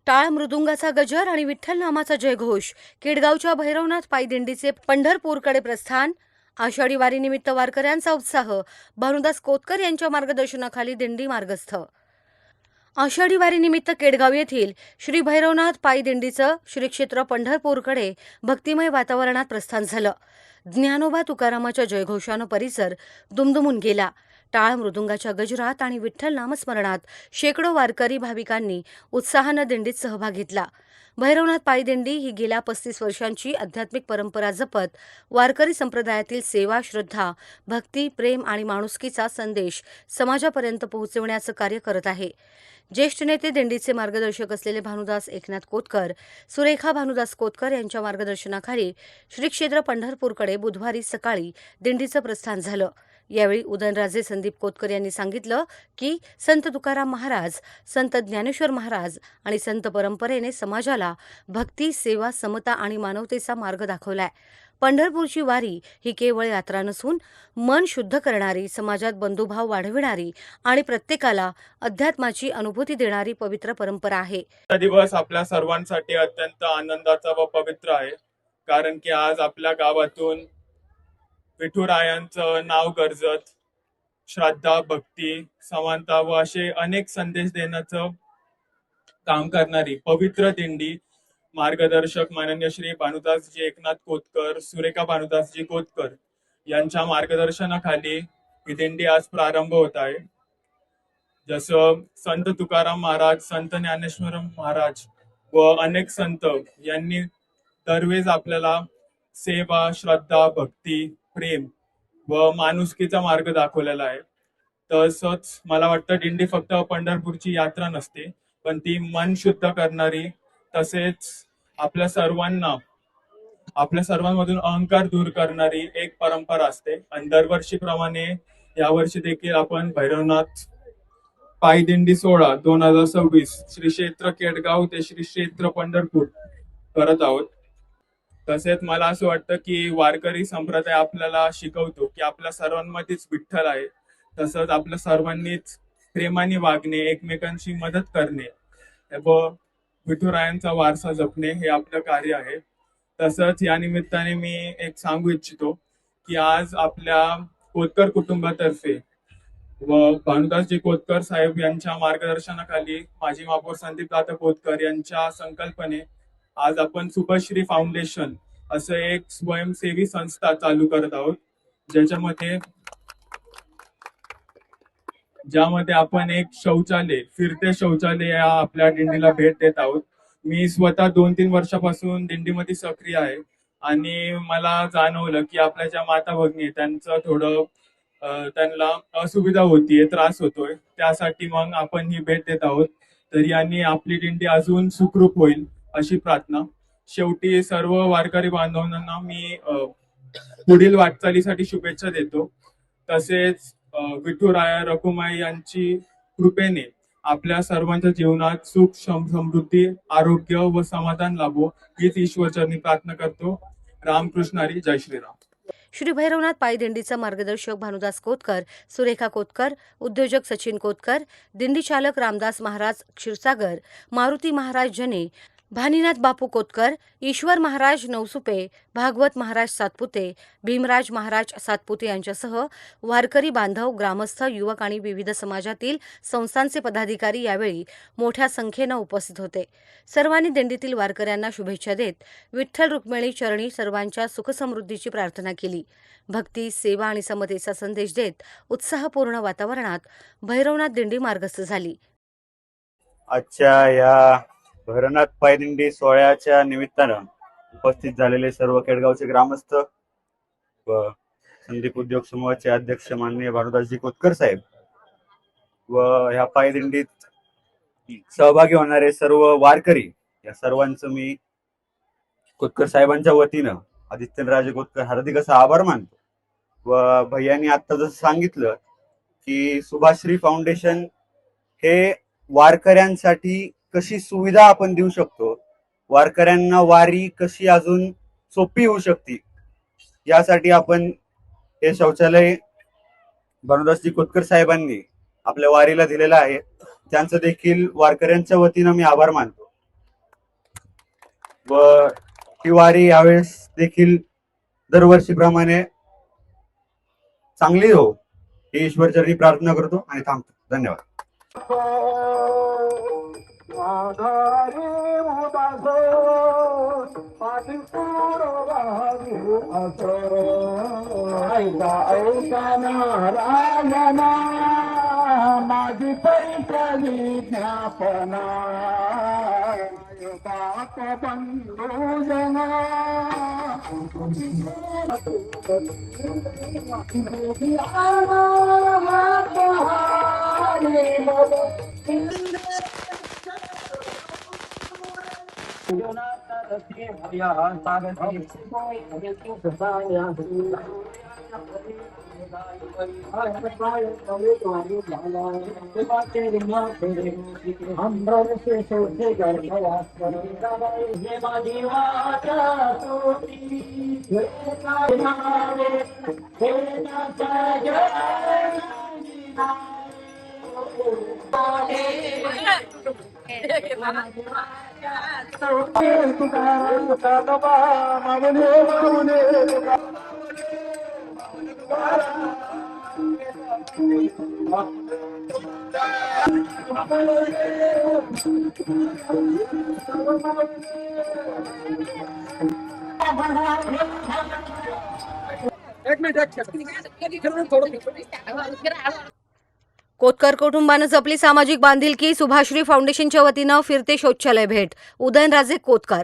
टाळ मृदुंगाचा गजर आणि विठ्ठल नामाचा जयघोष. केडगावच्या भैरवनाथ पायी दिंडीचे पंढरपूरकडे प्रस्थान. आषाढी वारीनिमित्त वारकऱ्यांचा उत्साह. भानुदास कोतकर यांच्या मार्गदर्शनाखाली दिंडी मार्गस्थ. आषाढी वारीनिमित्त केडगाव येथील श्री भैरवनाथ पायी दिंडीचं श्री क्षेत्र पंढरपूरकडे भक्तिमय वातावरणात प्रस्थान झालं. ज्ञानोबा तुकारामाच्या जयघोषानं परिसर दुमदुमून गेला. टाळ मृदुंगाच्या गजरात आणि विठ्ठल नामस्मरणात शेकडो वारकरी भाविकांनी उत्साहानं दिंडीत सहभाग घेतला. भैरवनाथ पायी दिंडी ही गेल्या 35 वर्षांची आध्यात्मिक परंपरा जपत वारकरी संप्रदायातील सेवा, श्रद्धा, भक्ती, प्रेम आणि माणुसकीचा संदेश समाजापर्यंत पोहोचविण्याचं कार्य करत आहे. ज्येष्ठ नेते दिंडीचे मार्गदर्शक असलेले भानुदास एकनाथ कोतकर, सुरेखा भानुदास कोतकर यांच्या मार्गदर्शनाखाली श्री क्षेत्र पंढरपूरकडे बुधवारी सकाळी दिंडीचं प्रस्थान झालं. यावेळी उदयनराजे संदीप कोतकर यांनी सांगितलं की संत तुकाराम महाराज, संत ज्ञानेश्वर महाराज आणि संत परंपरेने समाजाला भक्ती, सेवा, समता आणि मानवतेचा मार्ग दाखवलाय. पंढरपूरची वारी ही केवळ यात्रा नसून मन शुद्ध करणारी, समाजात बंधुभाव वाढविणारी आणि प्रत्येकाला अध्यात्माची अनुभूती देणारी पवित्र परंपरा आहे. हा दिवस आपल्या सर्वांसाठी अत्यंत आनंदाचा व पवित्र आहे, कारण की आज आपल्या गावातून विठुरायांचं नाव गर्जत श्रद्धा, भक्ती, समानता व असे अनेक संदेश देण्याचं काम करणारी पवित्र दिंडी मार्गदर्शक माननीय श्री भानुदासजी एकनाथ कोतकर, सुरेखा भानुदासजी कोतकर यांच्या मार्गदर्शनाखाली ही दिंडी आज प्रारंभ होत आहे. जसं संत तुकाराम महाराज, संत ज्ञानेश्वर महाराज व अनेक संत यांनी दरवेळेस आपल्याला सेवा, श्रद्धा, भक्ती, प्रेम व माणुसकीचा मार्ग दाखवलेला आहे. तसंच मला वाटतं दिंडी फक्त पंढरपूरची यात्रा नसते, पण ती मन शुद्ध करणारी, तसेच आपल्या सर्वांमधून अहंकार दूर करणारी एक परंपरा असते. आणि दरवर्षीप्रमाणे यावर्षी देखील आपण भैरवनाथ पायी दिंडी सोहळा 2026 श्री क्षेत्र केडगाव ते श्री क्षेत्र पंढरपूर करत आहोत. तसेच मला असं वाटतं की वारकरी संप्रदाय आपल्याला शिकवतो की आपल्या सर्वांमध्येच विठ्ठल आहे. तसंच आपल्या सर्वांनीच प्रेमाने वागणे, एकमेकांची मदत करणे व विठुरायांचा वारसा जपणे हे आपलं कार्य आहे. तसंच या निमित्ताने मी एक सांगू इच्छितो की आज आपल्या कोतकर कुटुंबातर्फे व भानुदासजी कोतकर साहेब यांच्या मार्गदर्शनाखाली माजी महापौर संदीप दादा कोतकर यांच्या संकल्पने आज आपण शुभश्री फाउंडेशन असं एक स्वयंसेवी संस्था चालू करत आहोत, ज्यामध्ये आपण एक शौचालय, फिरते शौचालय या आपल्या दिंडीला भेट देत आहोत. मी स्वतः 2-3 वर्षापासून दिंडीमध्ये सक्रिय आहे आणि मला जाणवलं की आपल्या ज्या माता भगिनी त्यांचं थोडं त्यांना असुविधा होतीये, त्रास होतोय. त्यासाठी मग आपण ही भेट देत आहोत. तर यांनी आपली दिंडी अजून सुखरूप होईल अशी प्रार्थना. शेवटी सर्व वारकरी बांधवांना मी पुढील वाटचालीसाठी शुभेच्छा देतो. तसेच विठुराया रखुमाई यांची कृपेने आपल्या सर्वांच्या जीवनात सुख, समृद्धी, आरोग्य व समाधान लाभो हीच ईश्वरचरणी प्रार्थना करतो. रामकृष्ण हरी, जय श्रीराम. श्री भैरवनाथ पायी दिंडीचा मार्गदर्शक भानुदास कोतकर, सुरेखा कोतकर, उद्योजक सचिन कोतकर, दिंडी चालक रामदास महाराज क्षीरसागर, मारुती महाराज जने, भानीनाथ बापू कोतकर, ईश्वर महाराज नवसुपे, भागवत महाराज सातपुते, भीमराज महाराज सातपुते यांच्यासह वारकरी बांधव, ग्रामस्थ, युवक आणि विविध समाजातील संस्थांचे पदाधिकारी यावेळी मोठ्या संख्येनं उपस्थित होते. सर्वांनी दिंडीतील वारकऱ्यांना शुभेच्छा देत विठ्ठल रुक्मिणी चरणी सर्वांच्या सुखसमृद्धीची प्रार्थना केली. भक्ती, सेवा आणि समतेचा संदेश देत उत्साहपूर्ण वातावरणात भैरवनाथ दिंडी मार्गस्थ झाली. आजच्या या भैरवनाथ पायी दिंडी सोहळ्याच्या निमित्तानं उपस्थित झालेले सर्व केडगावचे ग्रामस्थ व संदीप उद्योग समूहाचे अध्यक्ष माननीय भानुदासजी कोतकर साहेब व ह्या पायी दिंडीत सहभागी होणारे सर्व वारकरी, या सर्वांचं मी कोतकर साहेबांच्या वतीनं आदित्यराजे कोतकर हार्दिक असा आभार मानतो. व भैयांनी आता जसं सांगितलं की शुभाश्री फाउंडेशन हे वारकऱ्यांसाठी कशी सुविधा आपण देऊ शकतो, वारकऱ्यांना वारी कशी अजून सोपी होऊ शकते, यासाठी आपण हे शौचालय भानुदासजी कोतकर साहेबांनी आपल्या वारीला दिलेलं आहे. त्यांचं देखील वारकऱ्यांच्या वतीनं मी आभार मानतो. व ही वारी यावेळेस देखील दरवर्षीप्रमाणे चांगली हो ही ईश्वरचरणी प्रार्थना करतो आणि थांबतो. धन्यवाद. माझी परिचली ज्ञापना बाप बंधू जना कोतकर कुटुंबानं जपली सामाजिक बांधिलकी. सुभाश्री फाउंडेशनच्या वतीनं फिरते शौचालय भेट. उदयनराजे कोतकर.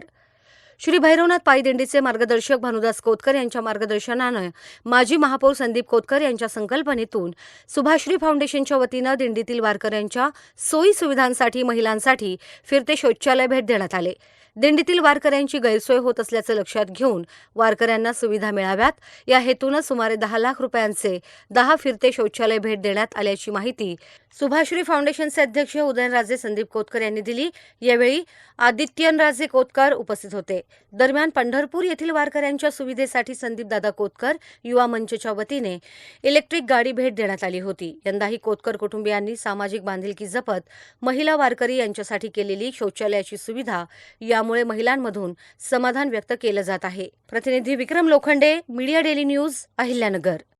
श्री भैरवनाथ पायी दिंडीचे मार्गदर्शक भानुदास कोतकर यांच्या मार्गदर्शनानं माजी महापौर संदीप कोतकर यांच्या संकल्पनेतून सुभाश्री फाउंडेशनच्या वतीनं दिंडीतील वारकऱ्यांच्या सोयी सुविधांसाठी महिलांसाठी फिरते शौचालय भेट देण्यात आले. दिंडीतील वारकऱ्यांची गैरसोय होत असल्याचं लक्षात घेऊन वारकऱ्यांना सुविधा मिळाव्यात या हेतूनं सुमारे 10 लाख रुपयांचे 10 फिरते शौचालय भेट देण्यात आल्याची माहिती सुभाश्री फाउंडेशनचे अध्यक्ष उदयनराजे संदीप कोतकर यांनी दिली. यावेळी आदित्यनराजे कोतकर उपस्थित होते. दरम्यान पंढरपूर येथील वारकऱ्यांच्या सुविधेसाठी संदीपदादा कोतकर युवा मंचच्या वतीने इलेक्ट्रिक गाडी भेट देण्यात आली होती. यंदाही कोतकर कुटुंबियांनी सामाजिक बांधिलकी जपत महिला वारकरी यांच्यासाठी केलेली शौचालयाची सुविधा यामुळे महिलांमधून समाधान व्यक्त केलं जात आहे. प्रतिनिधी Vikram Lokhande, media daily news, Ahilyanagar.